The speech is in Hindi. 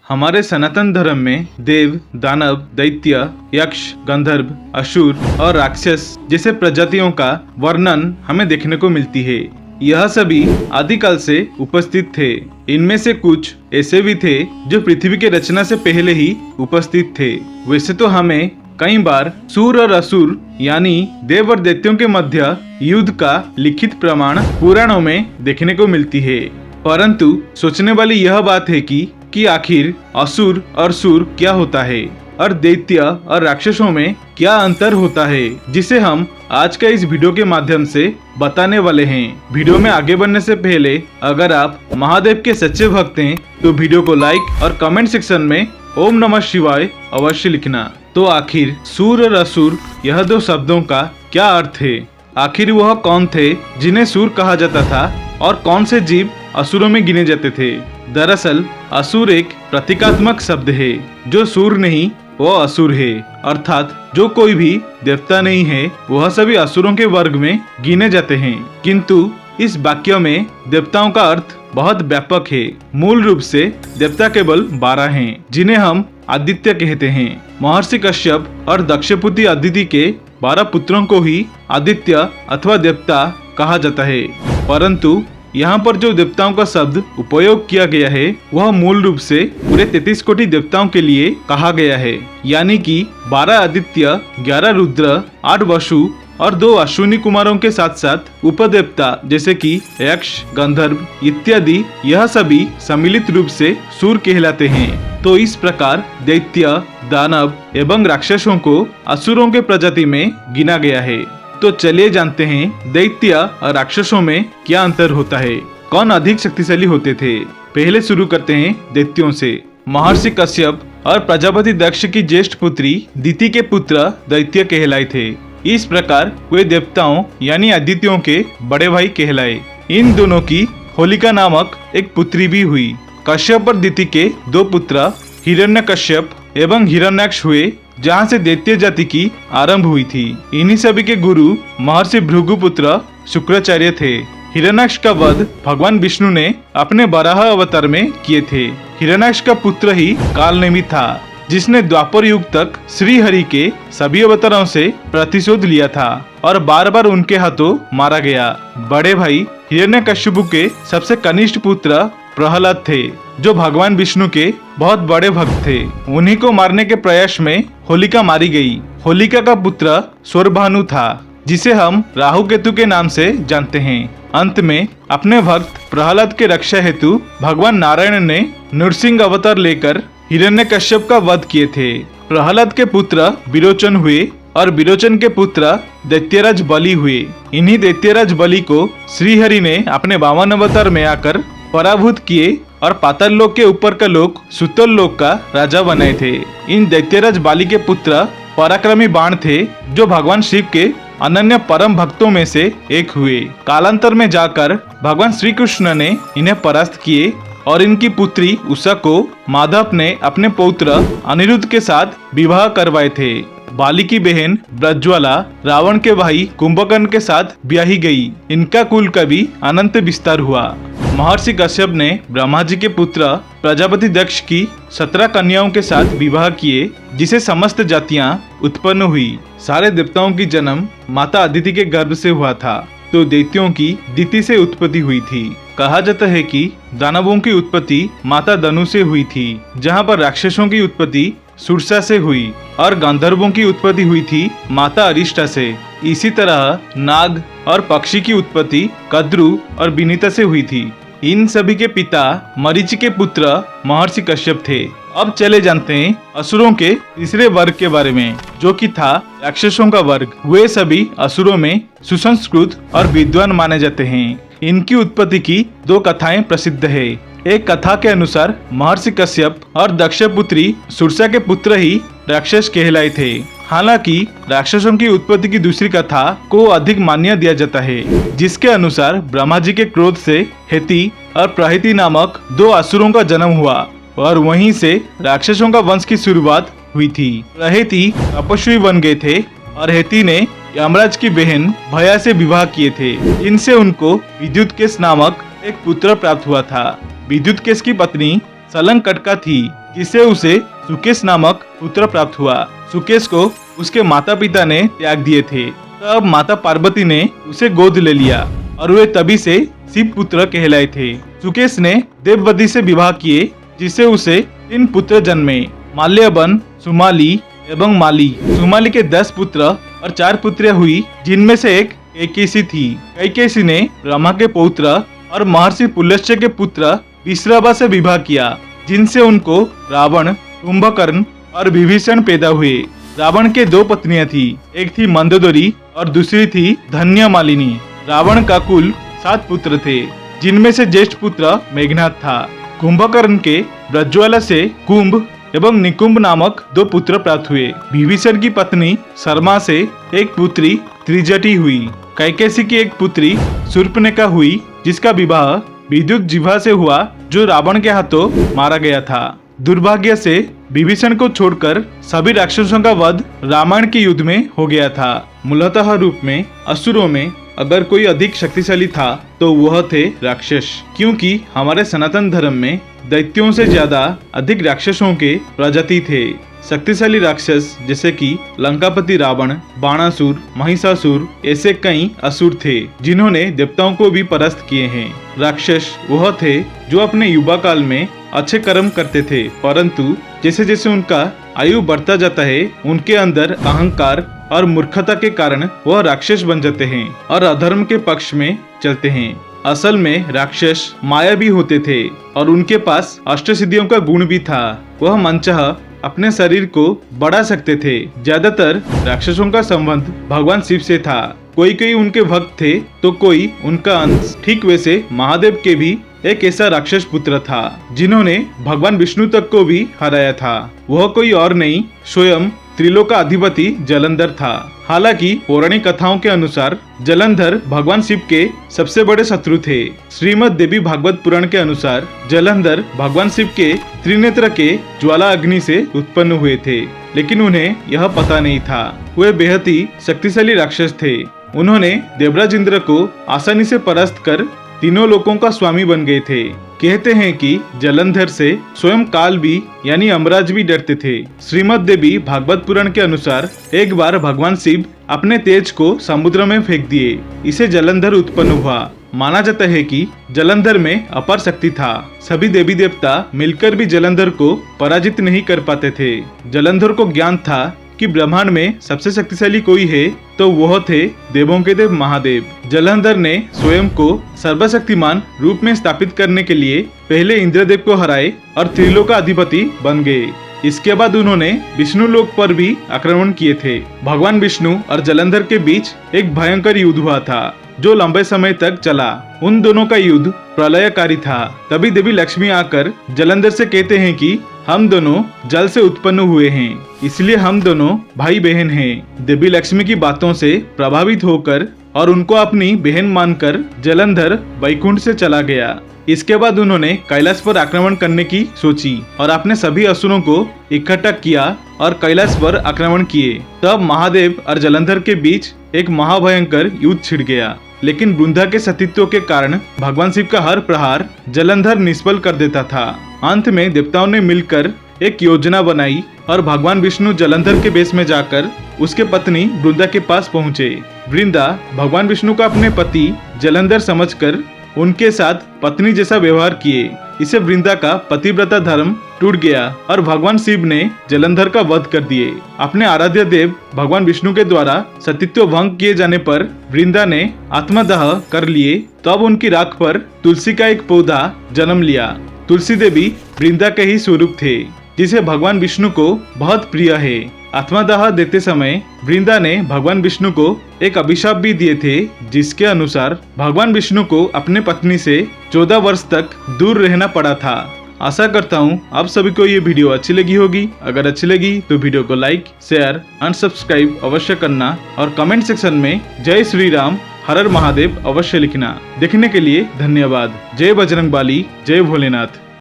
हमारे सनातन धर्म में देव, दानव, दैत्य, यक्ष, गंधर्व, असुर और राक्षस जैसे प्रजातियों का वर्णन हमें देखने को मिलती है। यह सभी आदिकाल से उपस्थित थे। इनमें से कुछ ऐसे भी थे जो पृथ्वी के रचना से पहले ही उपस्थित थे। वैसे तो हमें कई बार सूर और असुर यानी देव और दैत्यों के मध्य युद्ध का लिखित प्रमाण पुराणों में देखने को मिलती है, परंतु सोचने वाली यह बात है कि आखिर असुर और सूर क्या होता है और दैत्य और राक्षसों में क्या अंतर होता है, जिसे हम आज का इस वीडियो के माध्यम से बताने वाले हैं। वीडियो में आगे बढ़ने से पहले अगर आप महादेव के सच्चे भक्त हैं तो वीडियो को लाइक और कमेंट सेक्शन में ओम नमः शिवाय अवश्य लिखना। तो आखिर सूर और असुर यह दो शब्दों का क्या अर्थ है? आखिर वह कौन थे जिन्हें सूर कहा जाता था और कौन से जीव असुरों में गिने जाते थे? दरअसल असुर एक प्रतीकात्मक शब्द है। जो सूर नहीं वो असुर है, अर्थात जो कोई भी देवता नहीं है वह सभी असुरों के वर्ग में गिने जाते हैं। किंतु इस वाक्य में देवताओं का अर्थ बहुत व्यापक है। मूल रूप से देवता केवल 12 हैं, जिन्हें हम आदित्य कहते हैं। महर्षि कश्यप और दक्षपुत्री अदिति के 12 पुत्रों को ही आदित्य अथवा देवता कहा जाता है, परंतु यहाँ पर जो देवताओं का शब्द उपयोग किया गया है वह मूल रूप से पूरे 33 कोटि देवताओं के लिए कहा गया है। यानी कि 12 आदित्य, 11 रुद्र, 8 वसु और 2 अश्विनी कुमारों के साथ साथ उपदेवता जैसे कि यक्ष, गंधर्व इत्यादि, यह सभी सम्मिलित रूप से सूर कहलाते हैं। तो इस प्रकार दैत्य, दानव एवं राक्षसों को असुरों के प्रजाति में गिना गया है। तो चलिए जानते हैं दैत्य और राक्षसों में क्या अंतर होता है, कौन अधिक शक्तिशाली होते थे। पहले शुरू करते हैं दैत्यों से। महर्षि कश्यप और प्रजापति दक्ष की ज्येष्ठ पुत्री दिति के पुत्र दैत्य कहलाए थे। इस प्रकार वे देवताओं यानी आदित्यों के बड़े भाई कहलाए। इन दोनों की होलिका नामक एक पुत्री भी हुई। कश्यप और दिति के 2 पुत्र हिरण्यकश्यप एवं हिरण्याक्ष हुए, जहाँ से दैत्य जाति की आरंभ हुई थी। इन्हीं सभी के गुरु महर्षि भृगुपुत्र शुक्राचार्य थे। हिरण्याक्ष का वध भगवान विष्णु ने अपने बराह अवतार में किए थे। हिरण्याक्ष का पुत्र ही कालनेमि था, जिसने द्वापर युग तक श्री हरि के सभी अवतारों से प्रतिशोध लिया था और बार बार उनके हाथों मारा गया। बड़े भाई हिरण्यकश्यप के सबसे कनिष्ठ पुत्र प्रहलाद थे, जो भगवान विष्णु के बहुत बड़े भक्त थे। उन्हीं को मारने के प्रयास में होलिका मारी गई। होलिका का पुत्र स्वरभानु था, जिसे हम राहु केतु के नाम से जानते हैं। अंत में अपने भक्त प्रहलाद के रक्षा हेतु भगवान नारायण ने नृसिंह अवतार लेकर हिरण्यकश्यप का वध किए थे। प्रहलाद के पुत्र विरोचन हुए और विरोचन के पुत्र दैत्यराज बलि हुए। इन्हीं दैत्यराज बलि को श्रीहरि ने अपने 52 अवतार में आकर पराभूत किए और पाताल लोक के ऊपर का लोक सुतल लोक का राजा बनाए थे। इन दैत्यराज बाली के पुत्र पराक्रमी बाण थे, जो भगवान शिव के अनन्य परम भक्तों में से एक हुए। कालांतर में जाकर भगवान श्री कृष्ण ने इन्हें परास्त किए और इनकी पुत्री उषा को माधव ने अपने पौत्र अनिरुद्ध के साथ विवाह करवाए थे। बाली की बहन ब्रज्वाला रावण के भाई कुंभकर्ण के साथ ब्याही गई। इनका कुल का भी अनंत विस्तार हुआ। महर्षि कश्यप ने ब्रह्मा जी के पुत्र प्रजापति दक्ष की 17 कन्याओं के साथ विवाह किए, जिसे समस्त जातियां उत्पन्न हुई। सारे देवताओं की जन्म माता अदिति के गर्भ से हुआ था, तो दैत्यों की दिति से उत्पत्ति हुई थी। कहा जाता है कि दानवों की उत्पत्ति माता दनु से हुई थी, जहाँ पर राक्षसों की उत्पत्ति सुरसा से हुई और गंधर्वों की उत्पत्ति हुई थी माता अरिष्टा से। इसी तरह नाग और पक्षी की उत्पत्ति कद्रु और विनीता से हुई थी। इन सभी के पिता मरीचि के पुत्र महर्षि कश्यप थे। अब चले जानते हैं असुरों के तीसरे वर्ग के बारे में, जो कि था राक्षसों का वर्ग। वे सभी असुरों में सुसंस्कृत और विद्वान माने जाते हैं। इनकी उत्पत्ति की 2 कथाएं प्रसिद्ध है। एक कथा के अनुसार महर्षि कश्यप और दक्षपुत्री सुरसा के पुत्र ही राक्षस कहलाए थे। हालांकि राक्षसों की उत्पत्ति की दूसरी कथा को अधिक मान्य दिया जाता है, जिसके अनुसार ब्रह्मा जी के क्रोध से हेति और प्रहिति नामक 2 असुरों का जन्म हुआ और वहीं से राक्षसों का वंश की शुरुआत हुई थी। प्रहिति तपस्वी बन गए थे और हेति ने यमराज की बहन भया से विवाह किए थे। इनसे उनको विद्युतकेश नामक एक पुत्र प्राप्त हुआ था। विद्युतकेश की पत्नी सलंग कटका थी, जिससे उसे सुकेश नामक पुत्र प्राप्त हुआ। सुकेश को उसके माता पिता ने त्याग दिए थे। तब माता पार्वती ने उसे गोद ले लिया और वे तभी से शिव पुत्र कहलाए थे। सुकेश ने देववती से विवाह किए, जिससे उसे 3 पुत्र जन्मे, माल्यवन, सुमाली एवं माली। सुमाली के 10 पुत्र और 4 पुत्रियां हुई, जिनमें से एक कैकेयी थी। कैकेयी ने ब्रह्मा के पौत्र और महर्षि पुलस्त्य के पुत्र विश्रवा से विवाह किया, जिनसे उनको रावण, कुंभकर्ण और विभीषण पैदा हुए। रावण के 2 पत्नियां थी, एक थी मंदोदरी और दूसरी थी धन्यमालिनी। रावण का कुल 7 पुत्र थे, जिनमें से ज्येष्ठ पुत्र मेघनाद था। कुंभकर्ण के ब्रज्वाला से कुंभ एवं निकुंभ नामक 2 पुत्र प्राप्त हुए। विभीषण की पत्नी शर्मा से एक पुत्री त्रिजटी हुई। कैकेयी की एक पुत्री शूर्पणखा हुई, जिसका विवाह विद्युत जिह्वा से हुआ, जो रावण के हाथों मारा गया था। दुर्भाग्य से विभीषण को छोड़कर सभी राक्षसों का वध रामायण के युद्ध में हो गया था। मूलतः रूप में असुरों में अगर कोई अधिक शक्तिशाली था तो वह थे राक्षस, क्योंकि हमारे सनातन धर्म में दैत्यों से ज्यादा अधिक राक्षसों के प्रजाति थे। शक्तिशाली राक्षस जैसे कि लंकापति रावण, बाणासुर, महिषासुर, ऐसे कई असुर थे जिन्होंने देवताओं को भी परास्त किए हैं। राक्षस वह थे जो अपने युवा काल में अच्छे कर्म करते थे, परंतु जैसे जैसे उनका आयु बढ़ता जाता है, उनके अंदर अहंकार और मूर्खता के कारण वह राक्षस बन जाते हैं और अधर्म के पक्ष में चलते हैं। असल में राक्षस मायावी होते थे और उनके पास अष्टसिद्धियों का गुण भी था। वह मनचाह अपने शरीर को बढ़ा सकते थे। ज्यादातर राक्षसों का संबंध भगवान शिव से था। कोई कोई उनके भक्त थे तो कोई उनका अंश। ठीक वैसे महादेव के भी एक ऐसा राक्षस पुत्र था जिन्होंने भगवान विष्णु तक को भी हराया था। वह कोई और नहीं, स्वयं त्रिलोक का अधिपति जलंधर था। हालांकि पौराणिक कथाओं के अनुसार जलंधर भगवान शिव के सबसे बड़े शत्रु थे। श्रीमद् देवी भागवत पुराण के अनुसार जलंधर भगवान शिव के त्रिनेत्र के ज्वाला अग्नि से उत्पन्न हुए थे, लेकिन उन्हें यह पता नहीं था। वे बेहद ही शक्तिशाली राक्षस थे। उन्होंने देवराज इंद्र को आसानी से परास्त कर तीनों लोकों का स्वामी बन गए थे। कहते हैं कि जलंधर से स्वयं काल भी यानी यमराज भी डरते थे। श्रीमद् देवी भागवत पुराण के अनुसार एक बार भगवान शिव अपने तेज को समुद्र में फेंक दिए। इसे जलंधर उत्पन्न हुआ। माना जाता है कि जलंधर में अपार शक्ति था। सभी देवी देवता मिलकर भी जलंधर को पराजित नहीं कर पाते थे। जलंधर को ज्ञान था कि ब्रह्मांड में सबसे शक्तिशाली कोई है तो वह थे देवों के देव महादेव। जलंधर ने स्वयं को सर्वशक्तिमान रूप में स्थापित करने के लिए पहले इंद्रदेव को हराए और त्रिलोक का अधिपति बन गए। इसके बाद उन्होंने विष्णु लोक पर भी आक्रमण किए थे। भगवान विष्णु और जलंधर के बीच एक भयंकर युद्ध हुआ था जो लंबे समय तक चला। उन दोनों का युद्ध प्रलयकारी था। तभी देवी लक्ष्मी आकर जलंधर से कहते हैं कि हम दोनों जल से उत्पन्न हुए हैं, इसलिए हम दोनों भाई बहन हैं। देवी लक्ष्मी की बातों से प्रभावित होकर और उनको अपनी बहन मानकर जलंधर वैकुंठ से चला गया। इसके बाद उन्होंने कैलाश पर आक्रमण करने की सोची और अपने सभी असुरों को इकट्ठा किया और कैलाश पर आक्रमण किए। तब महादेव और जलंधर के बीच एक महाभयंकर युद्ध छिड़ गया, लेकिन वृंदा के सतीत्व के कारण भगवान शिव का हर प्रहार जलंधर निष्फल कर देता था। अंत में देवताओं ने मिलकर एक योजना बनाई और भगवान विष्णु जलंधर के बेस में जाकर उसके पत्नी वृंदा के पास पहुँचे। वृंदा भगवान विष्णु का अपने पति जलंधर समझकर उनके साथ पत्नी जैसा व्यवहार किए। इसे वृंदा का पतिव्रता धर्म टूट गया और भगवान शिव ने जलंधर का वध कर दिए। अपने आराध्य देव भगवान विष्णु के द्वारा सतीत्व भंग किए जाने पर वृंदा ने आत्मदाह कर लिए। तब उनकी राख पर तुलसी का एक पौधा जन्म लिया। तुलसी देवी वृंदा के ही स्वरूप थे, जिसे भगवान विष्णु को बहुत प्रिय है। आत्मदाह देते समय वृंदा ने भगवान विष्णु को एक अभिशाप भी दिए थे, जिसके अनुसार भगवान विष्णु को अपने पत्नी से 14 वर्ष तक दूर रहना पड़ा था। आशा करता हूँ आप सभी को ये वीडियो अच्छी लगी होगी। अगर अच्छी लगी तो वीडियो को लाइक, शेयर एंड सब्सक्राइब अवश्य करना और कमेंट सेक्शन में जय श्री राम हर हर महादेव अवश्य लिखना। देखने के लिए धन्यवाद। जय बजरंगबली, जय भोलेनाथ।